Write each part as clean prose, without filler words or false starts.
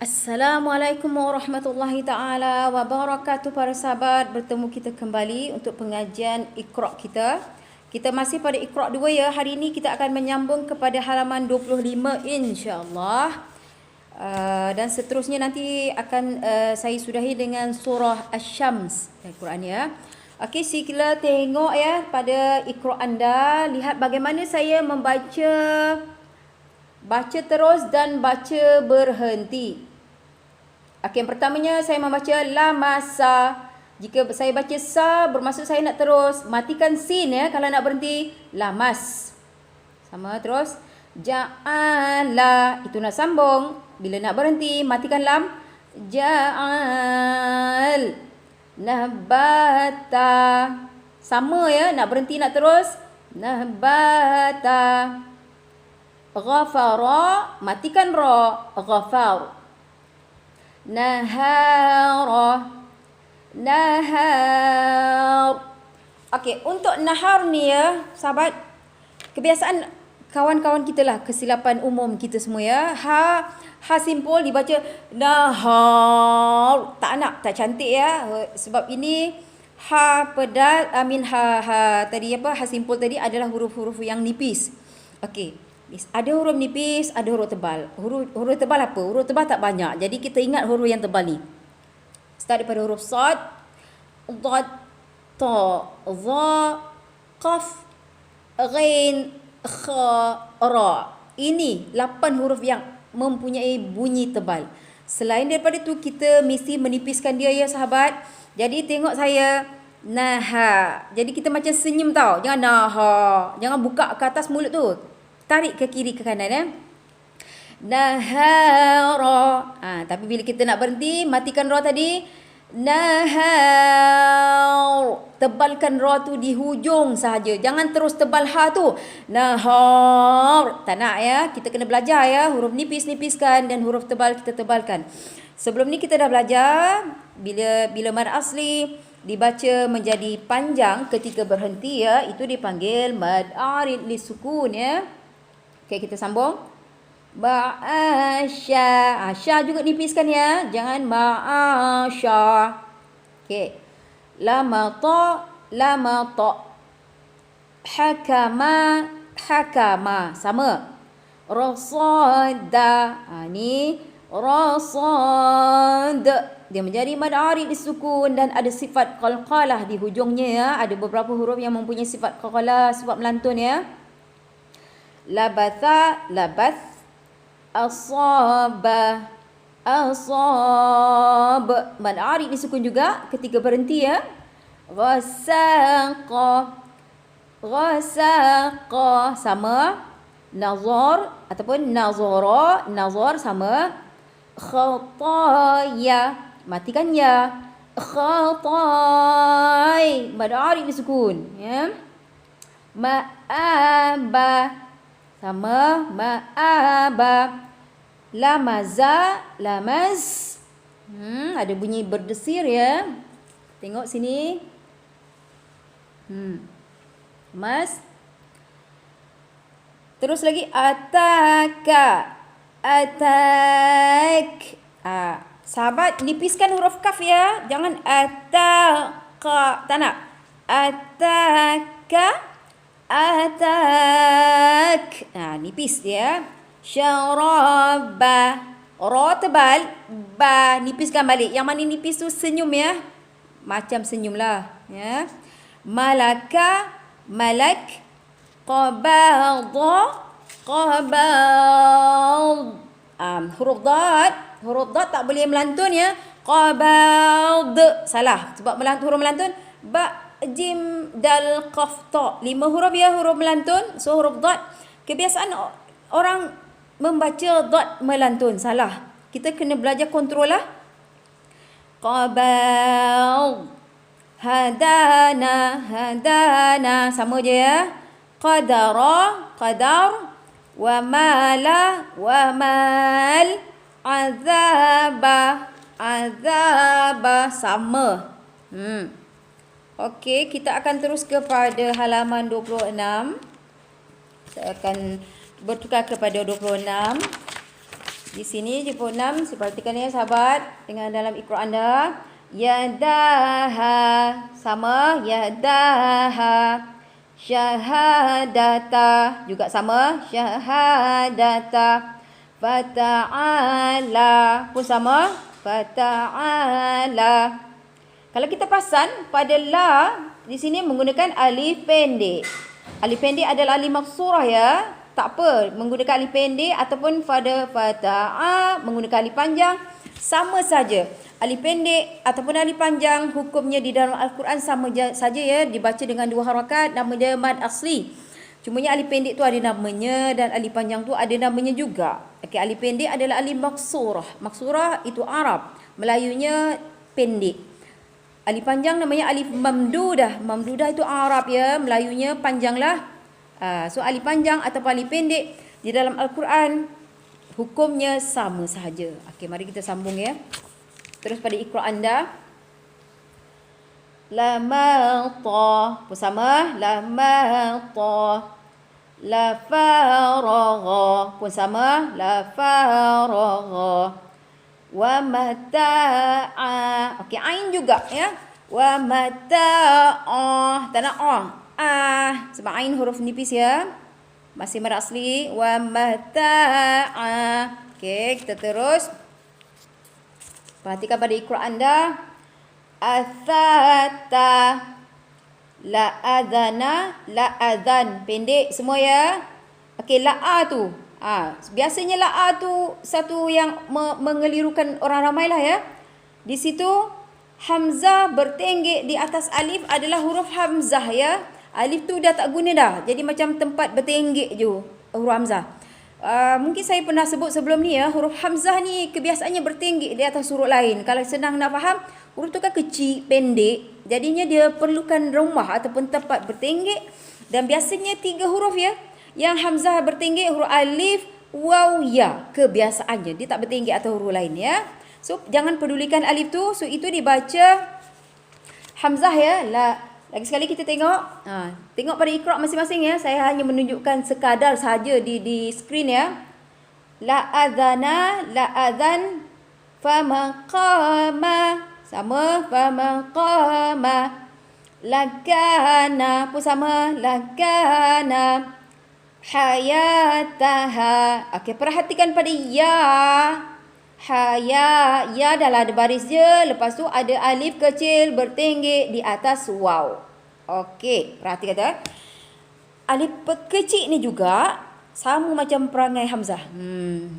Assalamualaikum warahmatullahi taala wabarakatuh para sahabat. Bertemu kita kembali untuk pengajian Iqra kita. Kita masih pada Iqra 2 ya. Hari ini kita akan menyambung kepada halaman 25 insya-Allah. Dan seterusnya nanti akan saya sudahi dengan surah Asy-Syams Al-Quran ya. Okey, sila tengok ya pada Iqra anda, lihat bagaimana saya membaca. Baca terus dan baca berhenti. Okey, yang pertamanya saya membaca lamasa. Jika saya baca sa bermaksud saya nak terus. Matikan sin ya kalau nak berhenti. Lamas. Sama terus. Ja'ala. Itu nak sambung. Bila nak berhenti matikan lam. Ja'al. Nabata. Sama ya, nak berhenti nak terus. Nabata. Ghafara, matikan ra, ghafar. Nahara, nahar. Okey, untuk nahar ni ya, sahabat, kebiasaan kawan-kawan kita lah, kesilapan umum kita semua ya. Ha simpul dibaca nahar. Tak nak, tak cantik ya. Sebab ini ha pedal, ha tadi apa? Ha simpul tadi adalah huruf-huruf yang nipis. Okey. Ada huruf nipis, ada huruf tebal. Huruf tebal apa? Huruf tebal tak banyak. Jadi kita ingat huruf yang tebal ni. Start daripada huruf sad, dad, ta, dha, qaf, ghain, kha, ra. Ini 8 huruf yang mempunyai bunyi tebal. Selain daripada tu kita mesti menipiskan dia ya sahabat. Jadi tengok saya naha. Jadi kita macam senyum tau. Jangan naha. Jangan buka ke atas mulut tu. Tarik ke kiri ke kanan ya. Nahara. Tapi bila kita nak berhenti, matikan ra tadi. Nahar. Tebalkan ra tu di hujung sahaja. Jangan terus tebal ha tu. Nahar. Tak nak ya. Kita kena belajar ya. Huruf nipis-nipiskan dan huruf tebal kita tebalkan. Sebelum ni kita dah belajar bila mad asli dibaca menjadi panjang ketika berhenti ya, itu dipanggil mad arid li sukun ya. Okey, kita sambung. Ba'asya. Sya juga nipiskan ya. Jangan ma'asya. Okey. Lamata, lamata. Hakama, hakama. Sama. Rasada. Ni rasad. Dia menjadi mad arid disukun dan ada sifat qalqalah di hujungnya ya. Ada beberapa huruf yang mempunyai sifat qalqalah, sifat melantun ya. Labatha, labath. Asaba, asab. Mad arid disukun juga ketika berhenti ya. Ghasaqa, ghasaqa. Sama. Nazar ataupun nazara, nazar sama. Khataya, matikan ya. Khatai, mad arid disukun ya. Ma'aba, sama. Ma'aba. Lamaza, lamaz. Ada bunyi berdesir ya. Tengok sini. Mas. Terus lagi ataka, atak. Sahabat nipiskan huruf kaf ya. Jangan ataka. Tak nak. Ataka, atak. Nipis dia. Syaraba. Ra tebal. Ba nipiskan balik. Yang mana nipis tu senyum ya. Macam senyum lah ya. Malaka, malak. Qabadha, qabad. Huruf dad tak boleh melantun ya. Qabad. Salah. Sebab huruf melantun. Ba, jim, dal, qaf, ta. 5 huruf ya huruf melantun. So huruf dad. Kebiasaan orang membaca dad melantun. Salah. Kita kena belajar kontrol lah. Qabad. Hadana, hadana. Sama je ya. Qadara, qadar. Wa mala, wa mal. Azaba, azaba. Sama. Okey, kita akan terus kepada halaman 26. Saya akan bertukar kepada 26. Di sini di pukul 6, perhatikan ya sahabat dengan dalam Iqra anda. Yadaha sama, yadaha. Syahadata juga sama, syahadata. Fata'ala pun sama, fata'ala. Kalau kita perasan pada la di sini menggunakan alif pendek. Alif pendek adalah alif maksurah ya. Tak apa, menggunakan alif pendek ataupun pada fata'a menggunakan alif panjang sama saja. Alif pendek ataupun alif panjang hukumnya di dalam Al-Quran sama saja ya, dibaca dengan 2 harakat, nama dia mad asli. Cumanya alif pendek tu ada namanya dan alif panjang tu ada namanya juga. Okey, alif pendek adalah alif maksurah. Maksurah itu Arab, Melayunya pendek. Alif panjang namanya alif mamdudah. Mamdudah itu Arab ya, Melayunya panjanglah. So alif panjang atau alif pendek di dalam Al-Quran hukumnya sama sahaja. Okey, mari kita sambung ya. Terus pada Iqra anda. Lamata pun sama, lamata. La faragha pun sama, la faragha. Wa mata'a. Okey, ain juga ya. Wa mata'a. Tak nak sebab ain huruf nipis ya. Masih mad asli. Wa mata'a. Okey, kita terus. Perhatikan pada Iqra anda. Athata. La adhana, la adhan. Pendek semua ya. Okey, la tu. Biasanya la tu satu yang mengelirukan orang ramai lah ya. Di situ hamzah bertenggek di atas alif adalah huruf hamzah ya. Alif tu dah tak guna dah. Jadi macam tempat bertenggek je huruf hamzah. Mungkin saya pernah sebut sebelum ni ya, huruf hamzah ni kebiasaannya bertenggek di atas huruf lain. Kalau senang nak faham, huruf tu kan kecil, pendek. Jadinya dia perlukan rumah ataupun tempat bertenggek. Dan biasanya 3 huruf ya. Yang hamzah bertenggek huruf alif, waw, ya. Kebiasaannya. Dia tak bertenggek atas huruf lain ya. So jangan pedulikan alif tu. So itu dibaca hamzah ya. Lagi sekali kita tengok. Tengok pada Iqra masing-masing ya. Saya hanya menunjukkan sekadar sahaja di skrin ya. La adhana, la adhan, famaqama. Sama, famaqama. Lakana pun sama, lakana. Hayataha. Okey, perhatikan pada ya. Ya dah lah ada baris je. Lepas tu ada alif kecil bertenggek di atas waw. Okey, perhatikan tu. Alif kecil ni juga sama macam perangai hamzah.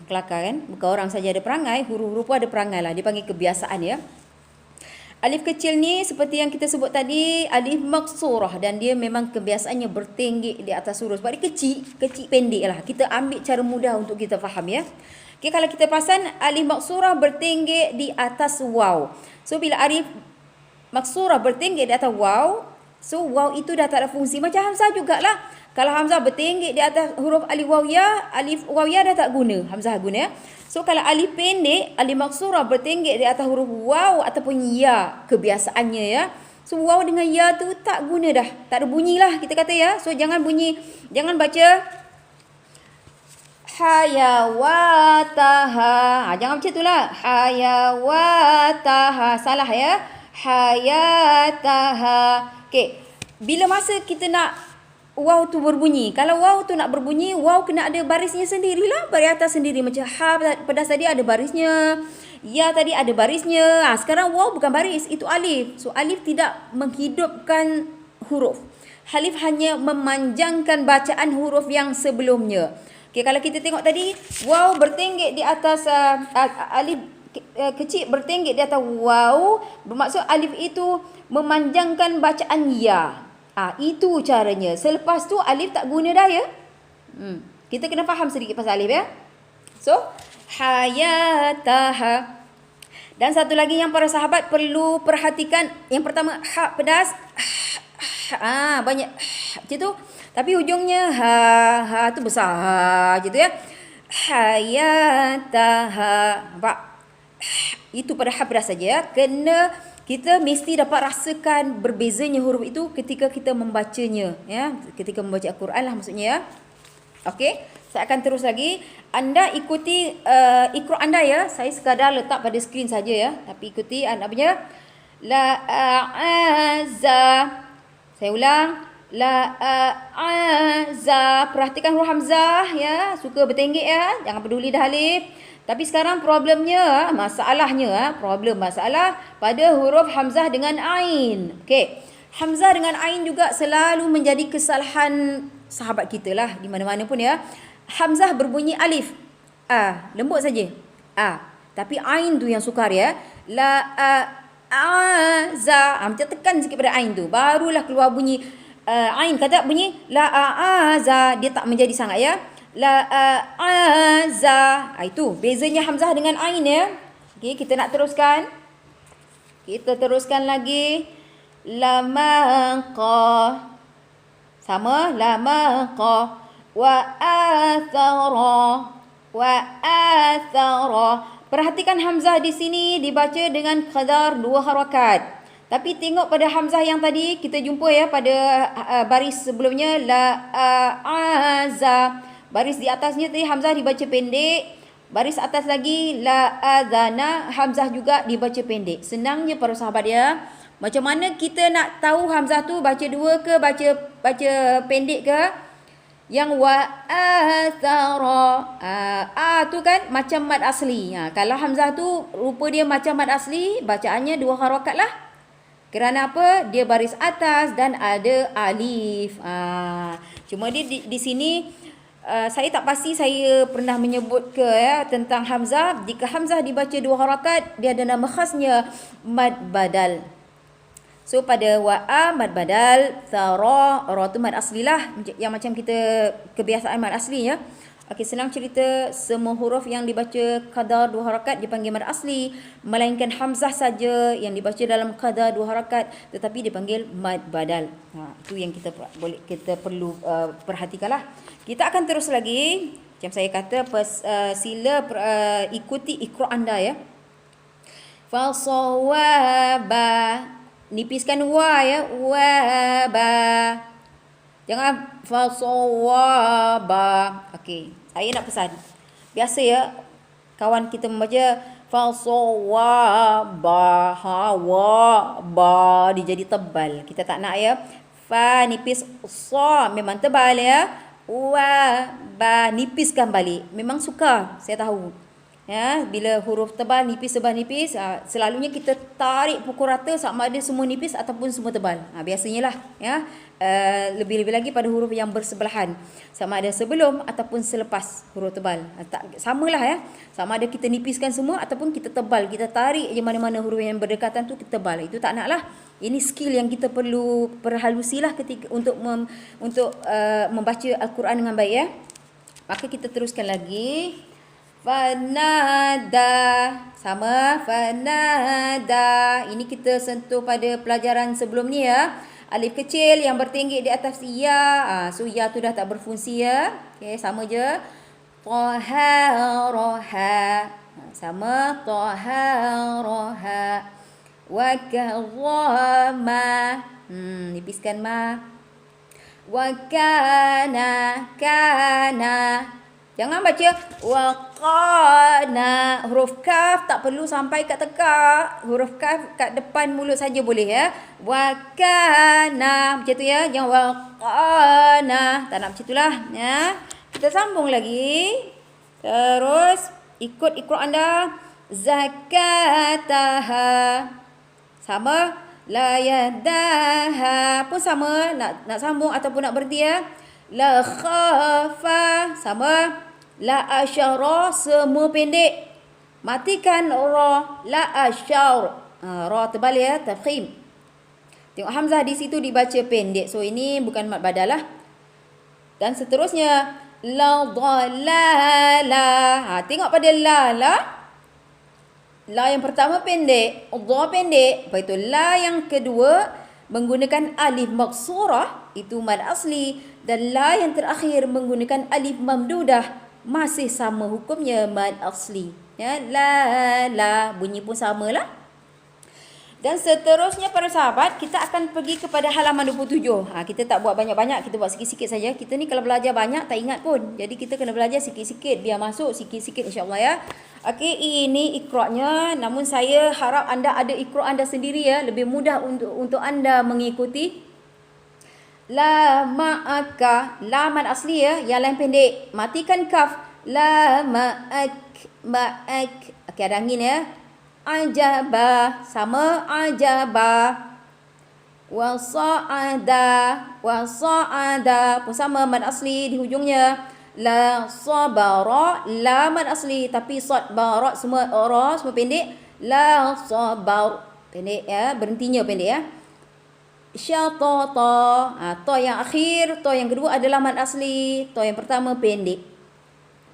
Kelakar kan? Bukan orang saja ada perangai, huruf-huruf pun ada perangai lah. Dia panggil kebiasaan ya. Alif kecil ni seperti yang kita sebut tadi, alif maksurah, dan dia memang kebiasaannya bertenggek di atas huruf. Sebab dia kecil pendek lah. Kita ambil cara mudah untuk kita faham ya. Okay, kalau kita perasan alif maksurah bertenggek di atas waw. So bila alif maksurah bertenggek di atas waw, so waw itu dah tak ada fungsi. Macam hamzah jugalah. Kalau hamzah bertenggek di atas huruf alif waw ya dah tak guna. Hamzah guna ya. So kalau alif pendek, alif maksurah bertenggek di atas huruf waw ataupun ya, kebiasaannya ya. So waw dengan ya tu tak guna dah. Tak ada bunyi lah kita kata ya. So jangan baca hayawataha. Jangan macam itulah. Hayawataha. Salah ya. Hayataha. Okey. Bila masa kita nak waw tu berbunyi. Kalau waw tu nak berbunyi, waw kena ada barisnya sendirilah. Baris atas sendiri. Macam pada tadi ada barisnya. Ya tadi ada barisnya. Sekarang waw bukan baris. Itu alif. So alif tidak menghidupkan huruf. Alif hanya memanjangkan bacaan huruf yang sebelumnya. Okay, kalau kita tengok tadi, waw bertenggek di atas alif kecil bertenggek di atas waw, bermaksud alif itu memanjangkan bacaan ya. Itu caranya. Selepas tu alif tak guna dah ya. Kita kena faham sedikit pasal alif ya. So, hayataha. Dan satu lagi yang para sahabat perlu perhatikan, yang pertama ha pedas. Banyak macam tu. Tapi hujungnya ha tu besar gitu ya. Hayataha. Nampak? Itu pada ha pedas saja ya. Kita mesti dapat rasakan berbezanya huruf itu ketika kita membacanya ya. Ketika membaca Al-Quran lah maksudnya ya. Okey. Saya akan terus lagi. Anda ikuti ikro anda ya. Saya sekadar letak pada skrin saja ya. Tapi ikuti anda punya. La a'za. Saya ulang. La a'za. Perhatikan huruf hamzah ya. Suka bertenggek ya. Jangan peduli dah alif. Tapi sekarang problemnya, masalahnya, masalah pada huruf hamzah dengan ain. Okey. Hamzah dengan ain juga selalu menjadi kesalahan sahabat kita lah. Di mana-mana pun ya. Hamzah berbunyi alif. Lembut saja. Tapi ain tu yang sukar ya. La za. Macam tekan sikit pada ain tu. Barulah keluar bunyi ain. Kata bunyi la za. Dia tak menjadi sangat ya. La za. Itu bezanya hamzah dengan ain ya. Okey, kita nak teruskan. Kita teruskan lagi. Lamaqa. Sama. Lamaqa. Wa athara. Perhatikan hamzah di sini dibaca dengan qadar 2 harakat. Tapi tengok pada hamzah yang tadi kita jumpa ya pada baris sebelumnya la aza. Baris di atasnya tadi hamzah dibaca pendek. Baris atas lagi la adana, hamzah juga dibaca pendek. Senangnya para sahabat ya. Macam mana kita nak tahu hamzah tu baca 2 ke baca pendek ke? Yang wa athara. Tu kan macam mad asli. Kalau hamzah tu rupa dia macam mad asli, bacaannya 2 harakat lah. Kerana apa? Dia baris atas dan ada alif. Cuma dia di sini saya tak pasti saya pernah menyebut ke ya tentang hamzah. Jika hamzah dibaca 2 harakat, dia ada nama khasnya mad badal. So pada wa'a mad badal, thara, ra tu mad asli lah. Yang macam kita kebiasaan mad asli ya. Okey, senang cerita, semua huruf yang dibaca qadar 2 harakat dipanggil mad asli. Melainkan hamzah saja yang dibaca dalam qadar 2 harakat tetapi dipanggil mad badal. Itu yang kita perlu perhatikanlah. Kita akan terus lagi. Macam saya kata, sila ikuti ikra anda ya. Fasawaba. Nipiskan wa ya. Wa ba. Jangan fasawaba. Okey, saya nak pesan. Biasa ya kawan kita membaca fasawaba, wa ba dia jadi tebal. Kita tak nak ya. Fa nipis, sa memang tebal ya. Wa ba nipiskan balik. Memang sukar, saya tahu. Ya, bila huruf tebal nipis selalunya kita tarik pukul rata sama ada semua nipis ataupun semua tebal. Biasanya lah ya. Lebih-lebih lagi pada huruf yang bersebelahan, sama ada sebelum ataupun selepas huruf tebal. Samalah ya. Sama ada kita nipiskan semua ataupun kita tebal, kita tarik je mana-mana huruf yang berdekatan tu kita tebal. Itu tak naklah. Ini skill yang kita perlu perhalusilah ketika untuk membaca Al-Quran dengan baik ya. Maka kita teruskan lagi. Fanada. Sama. Fanada. Ini kita sentuh pada pelajaran sebelum ni ya. Alif kecil yang bertenggek di atas ya. So ya tu dah tak berfungsi ya. Okay, sama je. Taha roha. Sama. Taha roha. Wa kawama. Nipiskan ma. Wa kana. Jangan baca waqana. Huruf kaf tak perlu sampai kat tekak. Huruf kaf kat depan mulut saja boleh ya. Waqana. Macam tu ya. Jangan waqana. Tak nak macam itulah ya. Kita sambung lagi. Terus ikut anda. Zakataha. Sama. La yadaha pun sama. Nak sambung ataupun nak berhenti ya. La khafa. Sama. La asyara, semua pendek. Matikan ra. La asyar. Ra tebal ya, tafkhim. Tengok hamzah di situ dibaca pendek. So ini bukan mad badal lah. Dan seterusnya la dhalala. Tengok pada la. La yang pertama pendek, dha pendek. Lepas itu la yang kedua menggunakan alif maqsurah, itu mad asli, dan la yang terakhir menggunakan alif mamdudah, masih sama hukumnya mad asli. Ya, la bunyi pun samalah. Dan seterusnya para sahabat, kita akan pergi kepada halaman 27. Kita tak buat banyak-banyak, kita buat sikit-sikit saja. Kita ni kalau belajar banyak tak ingat pun. Jadi kita kena belajar sikit-sikit biar masuk sikit-sikit insya-Allah ya. Okey, ini iqra'-nya. Namun saya harap anda ada iqra' anda sendiri ya, lebih mudah untuk anda mengikuti. La ma'aka, laman asli ya, yang lain pendek. Matikan kaf. La ma'ak. Okey, ada angin ya. Ajaba, sama ajaba. Wasa'ada pun sama mad asli di hujungnya. La sabara, la mad asli tapi sad bara semua ra semua pendek. La sabar, pendek ya, berhentinya pendek ya. Syatata, ta yang akhir, ta yang kedua adalah mad asli, ta yang pertama pendek.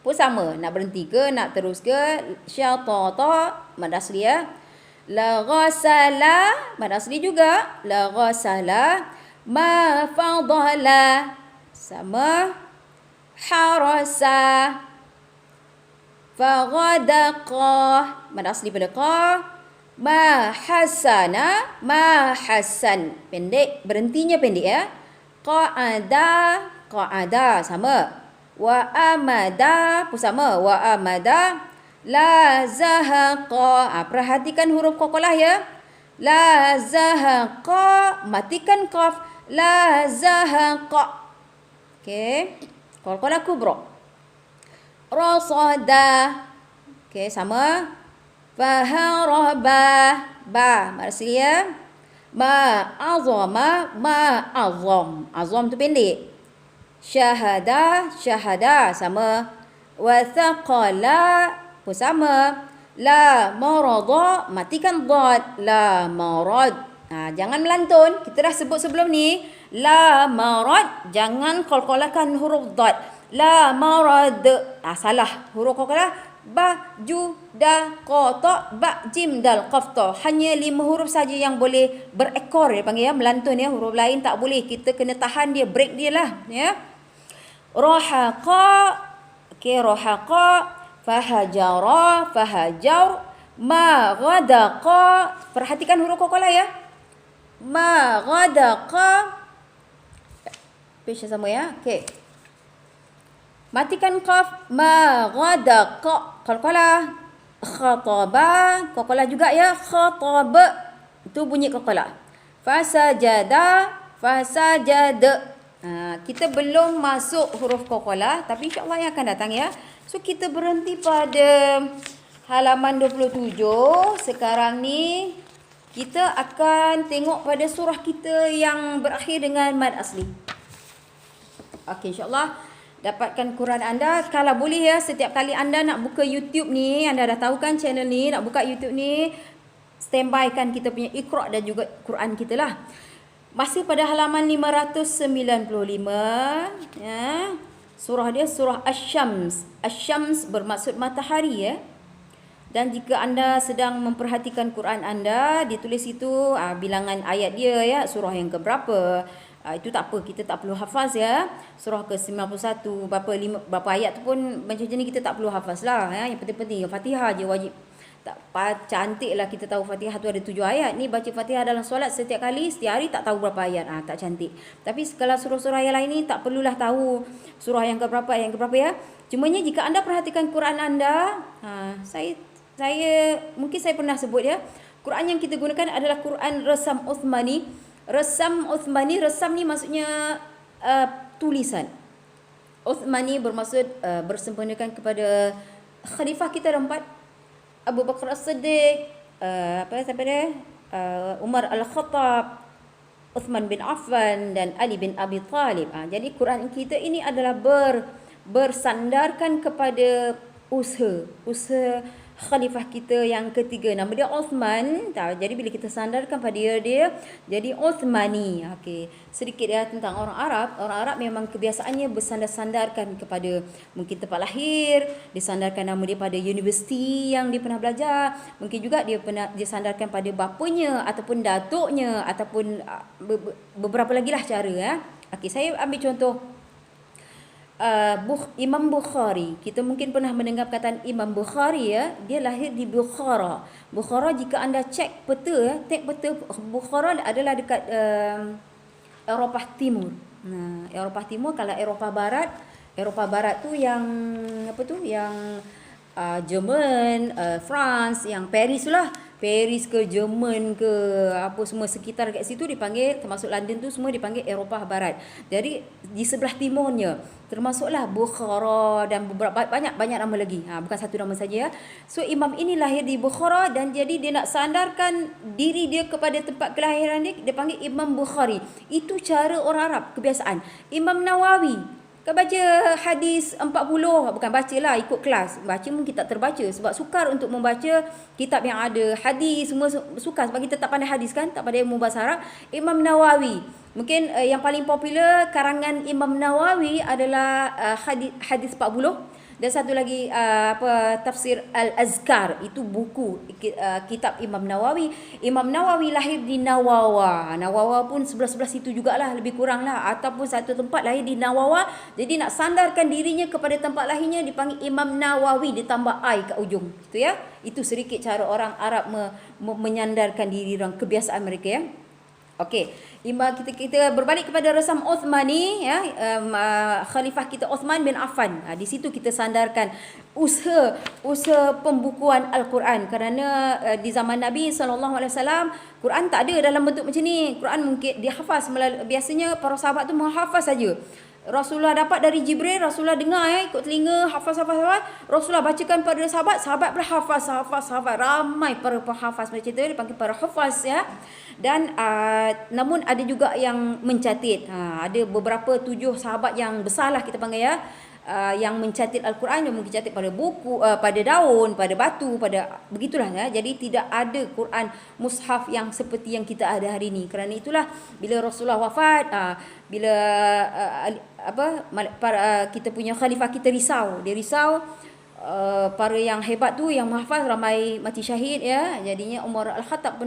Pun sama, nak berhenti ke, nak terus ke. Syatata, mad asli ya. La ghasala, mad asli juga. La ghasala. Ma fadala, sama. Harasa. Faghadaqa, mad asli pada qa. Ma hasana, ma hasan. Pendek, berhentinya pendek ya. Qa'ada, sama. Wa amada pun sama. Wa amada. La zahaqa. Perhatikan huruf qalqalah ya. La zahaqa. Matikan qaf. La zahaqa. Okey. Qalqalah kubra. Rasada. Okey, sama. Faharaba. Ba. Maksudnya ya. Ma azama. Ma azam. Azam tu pendek. Syahada, sama. Wathaqala pun sama. La marada, matikan dad. La marad. Jangan melantun. Kita dah sebut sebelum ni. La marad, jangan qalqalahkan huruf dad. La marad. Salah. Huruf qalqalah. Ba, ju, da, qa, ta, ba, jim, dal, qaf, ta. Hanya 5 huruf saja yang boleh berekor dia panggil ya, melantun ya. Huruf lain tak boleh. Kita kena tahan dia, break dia lah ya. Rahaqa, okey, rahaqa. Fahajara, fahajar. Ma ghadaqa. Perhatikan huruf qalqalah ya. Ma ghadaqa. Page sama ya. Okey. Matikan qaf. Ma ghadaqa. Qalqalah. Khataba. Qalqalah juga ya. Khataba. Itu bunyi qalqalah. Fasajada. Fasajada. Kita belum masuk huruf qalqalah, tapi insya-Allah yang akan datang ya. So kita berhenti pada halaman 27. Sekarang ni kita akan tengok pada surah kita yang berakhir dengan mad asli. Okey, insya-Allah dapatkan Quran anda. Kalau boleh ya, setiap kali anda nak buka YouTube ni, anda dah tahu kan channel ni, nak buka YouTube ni, standby kan kita punya Iqra' dan juga Quran kita lah. Masih pada halaman 595 ya. Surah dia surah Asy-Syams. Asy-Syams bermaksud matahari ya. Dan jika anda sedang memperhatikan Quran anda, ditulis itu bilangan ayat dia ya, surah yang keberapa. Itu tak apa, kita tak perlu hafaz ya. Surah ke-91 berapa ayat tu pun macam ni kita tak perlu hafaz lah ya. Yang penting-penting Fatihah je wajib. Tak cantik lah kita tahu Fatihah tu ada 7 ayat. Ni baca Fatihah dalam solat setiap hari tak tahu berapa ayat. Tak cantik. Tapi kalau surah-surah yang lain ni tak perlulah tahu surah yang keberapa, yang keberapa ya. Cumanya jika anda perhatikan Quran anda, saya mungkin saya pernah sebut ya. Quran yang kita gunakan adalah Quran Resam Uthmani. Resam Uthmani, resam ni maksudnya tulisan. Uthmani bermaksud bersempurnakan kepada khalifah kita keempat, Abu Bakar As-Siddiq, siapa dia? Umar Al-Khattab, Uthman bin Affan dan Ali bin Abi Talib. Jadi Quran kita ini adalah bersandarkan kepada usaha khalifah kita yang ketiga, nama dia Uthman. Jadi bila kita sandarkan pada dia jadi Uthmani. Okey, sedikit ya tentang orang Arab. Orang Arab memang kebiasaannya bersandar-sandarkan kepada mungkin tempat lahir, disandarkan nama dia pada universiti yang dia pernah belajar, mungkin juga dia sandarkan pada bapanya ataupun datuknya ataupun beberapa lagi lah cara ya. Okey, saya ambil contoh Imam Bukhari. Kita mungkin pernah mendengar perkataan Imam Bukhari ya. Dia lahir di Bukhara. Bukhara jika anda cek peta ya, tag peta Bukhara adalah dekat Eropah Timur. Nah, Eropah Timur. Kalau Eropah Barat tu yang apa tu? Yang Jerman, France, yang Paris lah. Paris ke Jerman ke apa semua sekitar kat situ dipanggil, termasuk London tu semua dipanggil Eropah Barat. Jadi di sebelah timurnya termasuklah Bukhara dan beberapa banyak nama lagi. Bukan satu nama saja ya. So imam ini lahir di Bukhara dan jadi dia nak sandarkan diri dia kepada tempat kelahiran dia, dia panggil Imam Bukhari. Itu cara orang Arab, kebiasaan. Imam Nawawi kau baca hadis 40, bukan baca lah, ikut kelas. Baca mungkin tak terbaca sebab sukar untuk membaca kitab yang ada hadis, semua sukar sebab kita tak pandai hadis kan, tak pandai ilmu bahasa Arab. Imam Nawawi. Mungkin yang paling popular karangan Imam Nawawi adalah hadis 40. Dan satu lagi tafsir Al-Azkar, itu buku kitab Imam Nawawi. Imam Nawawi lahir di Nawawa. Nawawa pun sebelah-sebelah situ jugalah, lebih kurang lah, ataupun satu tempat lahir di Nawawa. Jadi nak sandarkan dirinya kepada tempat lahirnya dipanggil Imam Nawawi, ditambah I kat ujung. Itu ya. Itu sedikit cara orang Arab menyandarkan diri orang, kebiasaan mereka ya. Okey, kita berbalik kepada Rasam Uthmani ya, khalifah kita Uthman bin Affan. Di situ kita sandarkan usaha pembukuan Al-Quran, kerana di zaman Nabi SAW Quran tak ada dalam bentuk macam ni. Quran mungkin dihafaz biasanya para sahabat tu menghafaz saja. Rasulullah dapat dari Jibril, Rasulullah dengar ikut telinga, hafaz. Rasulullah bacakan pada sahabat berhafaz. Ramai para penghafaz macam tu, dipanggil para hafaz ya. Dan namun ada juga yang mencatat. Ada beberapa 7 sahabat yang besarlah kita panggil ya, yang mencatat Al-Quran, yang mencatat pada buku, pada daun, pada batu, pada begitulah ya. Jadi tidak ada Quran mushaf yang seperti yang kita ada hari ini. Kerana itulah bila Rasulullah wafat, bila kita punya khalifah kita risau, dia risau para yang hebat tu yang menghafaz ramai mati syahid ya. Jadinya Umar Al-Khattab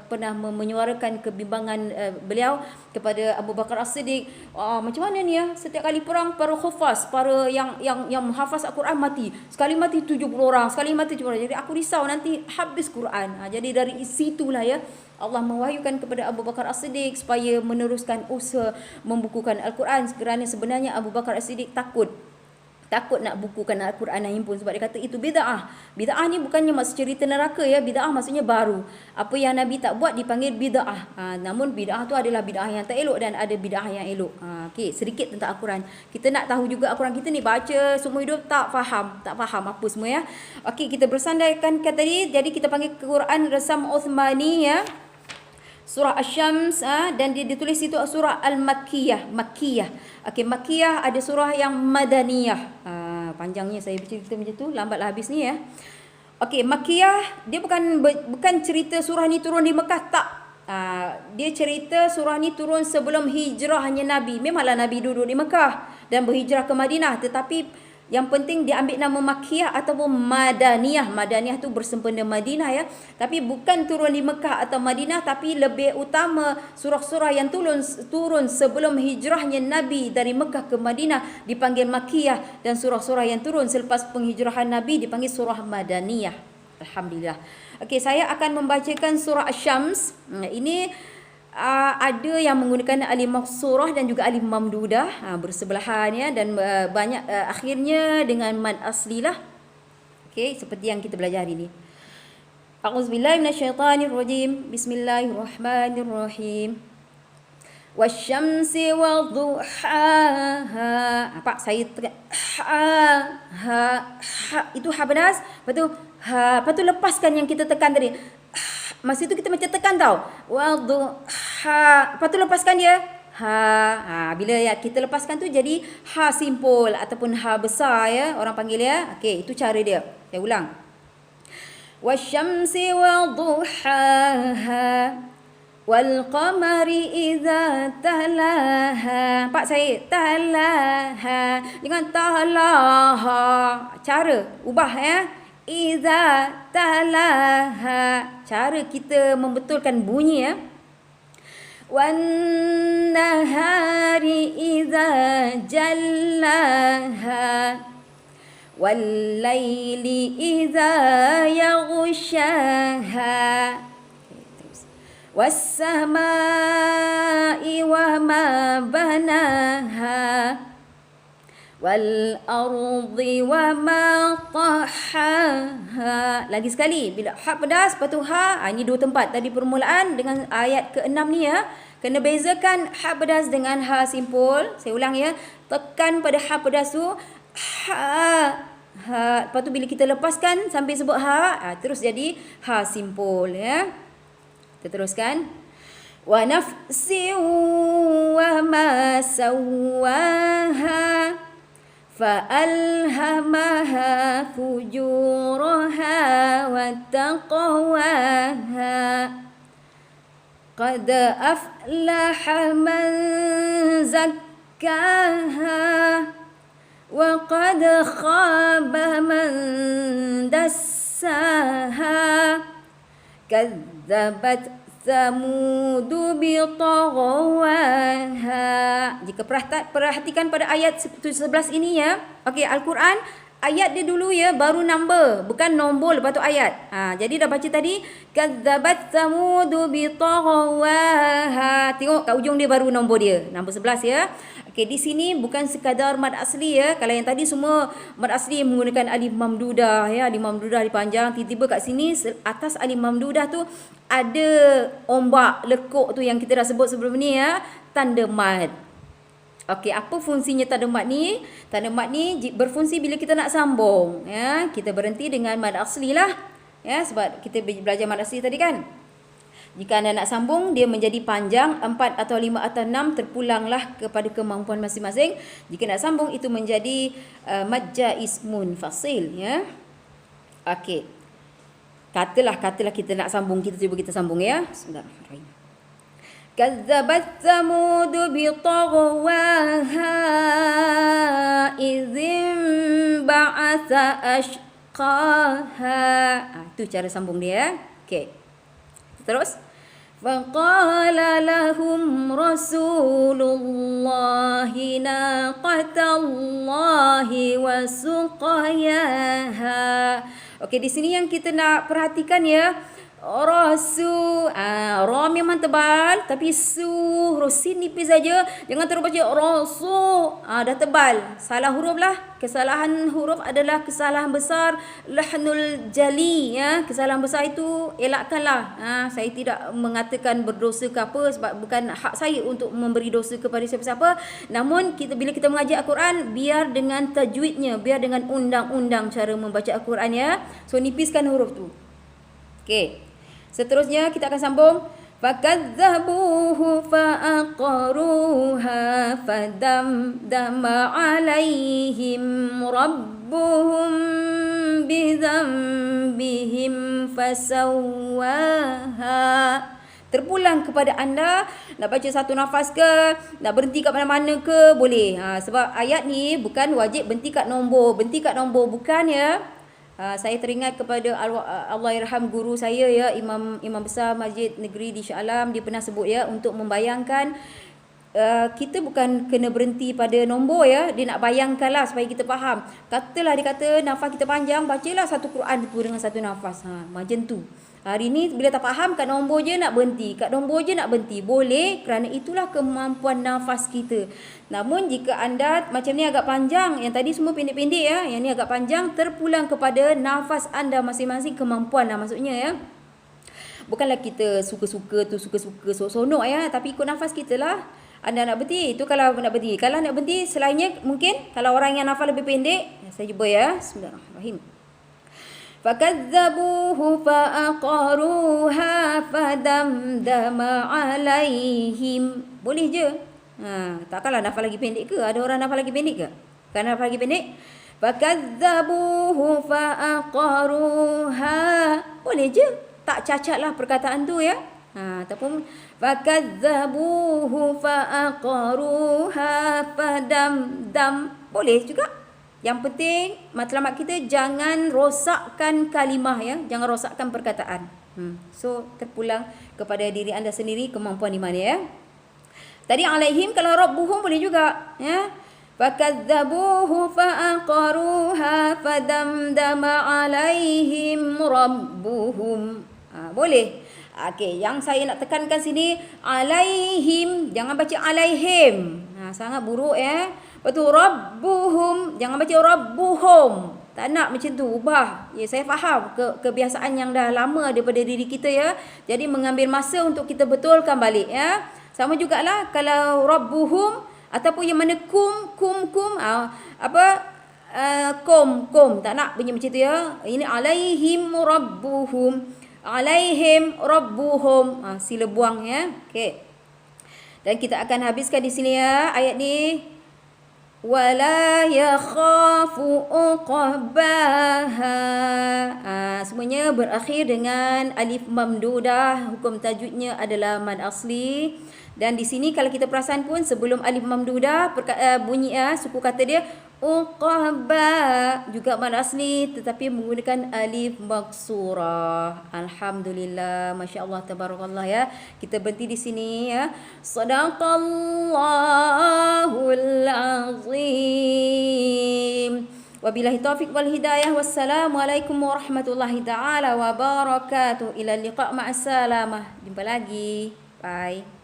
pernah menyuarakan kebimbangan beliau kepada Abu Bakar As-Siddiq, macam mana ni ya, setiap kali perang para hufaz, para yang menghafaz Al-Quran mati. Sekali mati 70 orang, sekali mati 70 orang. Jadi aku risau nanti habis Quran. Jadi dari situlah ya Allah mewahyukan kepada Abu Bakar As-Siddiq supaya meneruskan usaha membukukan Al-Quran, kerana sebenarnya Abu Bakar As-Siddiq takut nak bukukan Al-Quran dan himpun, sebab dia kata itu bid'ah. Bid'ah ni bukannya maksud cerita neraka ya, bid'ah maksudnya baru. Apa yang Nabi tak buat dipanggil bid'ah. Namun bid'ah tu adalah bid'ah yang tak elok dan ada bid'ah yang elok. Okey, sedikit tentang Al-Quran. Kita nak tahu juga Al-Quran kita ni baca seumur hidup tak faham apa semua ya. Okey, kita bersandarkan kata tadi, jadi kita panggil Quran Rasam Uthmani ya. Surah Asy-Syams dan dia ditulis itu surah Al-Makkiyah. Okey, Makkiyah ada surah yang Madaniyah. Panjangnya saya bercerita macam tu, lambatlah habis ni ya. Okey, Makkiyah dia bukan cerita surah ni turun di Mekah, tak. Dia cerita surah ni turun sebelum hijrahnya Nabi. Memanglah Nabi duduk di Mekah dan berhijrah ke Madinah, tetapi yang penting dia ambil nama Makkiyah ataupun Madaniyah. Madaniyah tu bersempena Madinah ya. Tapi bukan turun di Mekah atau Madinah, tapi lebih utama surah-surah yang turun sebelum hijrahnya Nabi dari Mekah ke Madinah dipanggil Makkiyah, dan surah-surah yang turun selepas penghijrahan Nabi dipanggil surah Madaniyah. Alhamdulillah. Okey, saya akan membacakan surah Asy-Syams. Ini ada yang menggunakan alif maqsurah dan juga alif mamdudah bersebelahan ya, dan banyak akhirnya dengan mad asli lah. Okey, seperti yang kita belajar hari ini. A'udzubillahi minasyaitanirrajim. Bismillahirrahmanirrahim. Wasyamsi wadduhaha. Apa saya ha itu ha benas, lepas tu lepaskan yang kita tekan tadi. Masa itu kita macam tekan tau. Wadduha. Lepas tu lepaskan dia. Bila ya kita lepaskan tu jadi ha simpul ataupun ha besar ya, orang panggil ya. Okey, itu cara dia. Saya ulang. Wasyamsi wadduhaha wal qamari idza talaha. Pak saya talaha dengan talaha. Cara ubah ya. Iza talaha. Cara kita membetulkan bunyi ya. والنهار إذا جلاها والليل إذا يغشاها والسماء وما بناها والأرض وما طحاها. Lagi sekali, bila ha pedas, lepas tu ha, ini dua tempat tadi permulaan dengan ayat ke-6 ni ya. Kena bezakan ha pedas dengan ha simpul. Saya ulang ya. Tekan pada ha pedas tu, ha. Ha, lepas tu bila kita lepaskan sampai sebut ha, terus jadi ha simpul ya. Kita teruskan. Wa nafsin wa ma sawwaha فألهمها فجورها وتقواها قد أفلح من زكاها وقد خاب من دساها كذبت ثمود بطغواها. Jika perhatikan pada ayat 11 ini ya. Okey, Al-Quran ayat dia dulu ya, baru number, bukan nombor lepas tu ayat. Jadi dah baca tadi kadzabat thamud bitaghwaha. Tengok kat ujung dia baru nombor dia, nombor 11 ya. Okey, di sini bukan sekadar mad asli ya. Kalau yang tadi semua mad asli menggunakan alif mamdudah ya, alif mamdudah dipanjang. Tiba-tiba kat sini atas alif mamdudah tu ada ombak lekuk tu yang kita dah sebut sebelum ni ya, tanda mad. Okey, apa fungsinya tanda mad ni? Tanda mad ni berfungsi bila kita nak sambung ya. Kita berhenti dengan mad asli lah ya, sebab kita belajar mad asli tadi kan. Jika anda nak sambung, dia menjadi panjang 4 atau 5 atau 6, terpulanglah kepada kemampuan masing-masing. Jika nak sambung, itu menjadi mad jaiz munfasil ya. Okey. Katalah kita nak sambung, kita cuba kita sambung ya. Bismillahirrahmanirrahim. Kazzabat Thamud bitaghwaha idzin ba'atha ashqaha. Itu cara sambung dia. Okey. Terus faqala lahum rasulullahi naqatallahi wa suqayaha. Okey, di sini yang kita nak perhatikan ya, rasu, ra memang tebal, tapi su, sin nipis saja. Jangan terus baca rasu, dah tebal. Salah huruf lah. Kesalahan huruf adalah kesalahan besar, lahnul jali ya. Kesalahan besar itu elakkanlah. Saya tidak mengatakan berdosa ke apa, sebab bukan hak saya untuk memberi dosa kepada siapa-siapa. Namun bila kita mengajar Al-Quran, biar dengan tajwidnya, biar dengan undang-undang cara membaca Al-Quran ya. So nipiskan huruf tu. Okey. Seterusnya kita akan sambung. Fakadzabuhu fa'aqaruha fadamdama alaihim rabbuhum bidzambihim fasawwaha. Terpulang kepada anda, nak baca satu nafas ke, nak berhenti kat mana-mana ke, boleh. Sebab ayat ni bukan wajib berhenti kat nombor. Berhenti kat nombor bukan ya. Saya teringat kepada Allahyarham guru saya ya, Imam besar Masjid Negeri di Shah Alam. Dia pernah sebut ya, untuk membayangkan kita bukan kena berhenti pada nombor ya. Dia nak bayangkanlah supaya kita faham. Katalah dia kata nafas kita panjang, bacalah satu Quran itu dengan satu nafas. Macam tu. Hari ni bila tak faham, kat nombor je nak berhenti, kat nombor je nak berhenti. Boleh, kerana itulah kemampuan nafas kita. Namun jika anda macam ni agak panjang, yang tadi semua pendek-pendek ya, yang ni agak panjang, terpulang kepada nafas anda masing-masing, kemampuan lah maksudnya ya. Bukanlah kita suka-suka tu, suka-suka sonok ya, tapi ikut nafas kita lah. Anda nak berhenti, itu kalau nak berhenti. Kalau nak berhenti, selainnya mungkin, kalau orang yang nafas lebih pendek, saya cuba ya. Bismillahirrahmanirrahim. فَكَذَّبُوهُ فَأَقَرُوهَا فَدَمْدَمَ عَلَيْهِمْ. Boleh je. Takkanlah nafas lagi pendek ke? Ada orang nafas lagi pendek ke? Kan nafas lagi pendek? فَكَذَّبُوهُ فَأَقَرُوهَا. Boleh je. Tak cacatlah perkataan tu ya. Ataupun فَكَذَّبُوهُ فَأَقَرُوهَا فَدَمْدَمْ. Boleh juga. Yang penting matlamat kita jangan rosakkan kalimah ya, jangan rosakkan perkataan. So terpulang kepada diri anda sendiri kemampuan di mana ya. Tadi alaihim kalau rabbuhum boleh juga ya. Fakadzabuhu fa'aqaruha fadamdama alaihim rabbuhum. Boleh. Okey, yang saya nak tekankan sini alaihim, jangan baca alaihim. Sangat buruk ya. Betul rabbuhum, jangan baca rabbuhum. Tak nak macam tu, ubah. Ya, saya faham kebiasaan yang dah lama daripada diri kita ya. Jadi mengambil masa untuk kita betulkan balik ya. Sama jugalah kalau rabbuhum ataupun yang mana kum kum tak nak bunyi macam tu ya. Ini alaihim rabbuhum. Alaihim rabbuhum. Sila buang ya. Okey. Dan kita akan habiskan di sini ya ayat ni. Wala yakhafu uqbaha. Semuanya berakhir dengan alif mamdudah. Hukum tajwidnya adalah mad asli. Dan di sini kalau kita perasan pun sebelum alif mamdudah bunyi suku kata dia uqba juga mad asli tetapi menggunakan alif maksurah. Alhamdulillah, masya-Allah, tabarakallah ya. Kita berhenti di sini ya. Sadaqallahul azim. Wabillahi taufiq wal hidayah. Wassalamualaikum warahmatullahi taala wabarakatuh. Ila liqa' ma'as salamah. Jumpa lagi. Bye.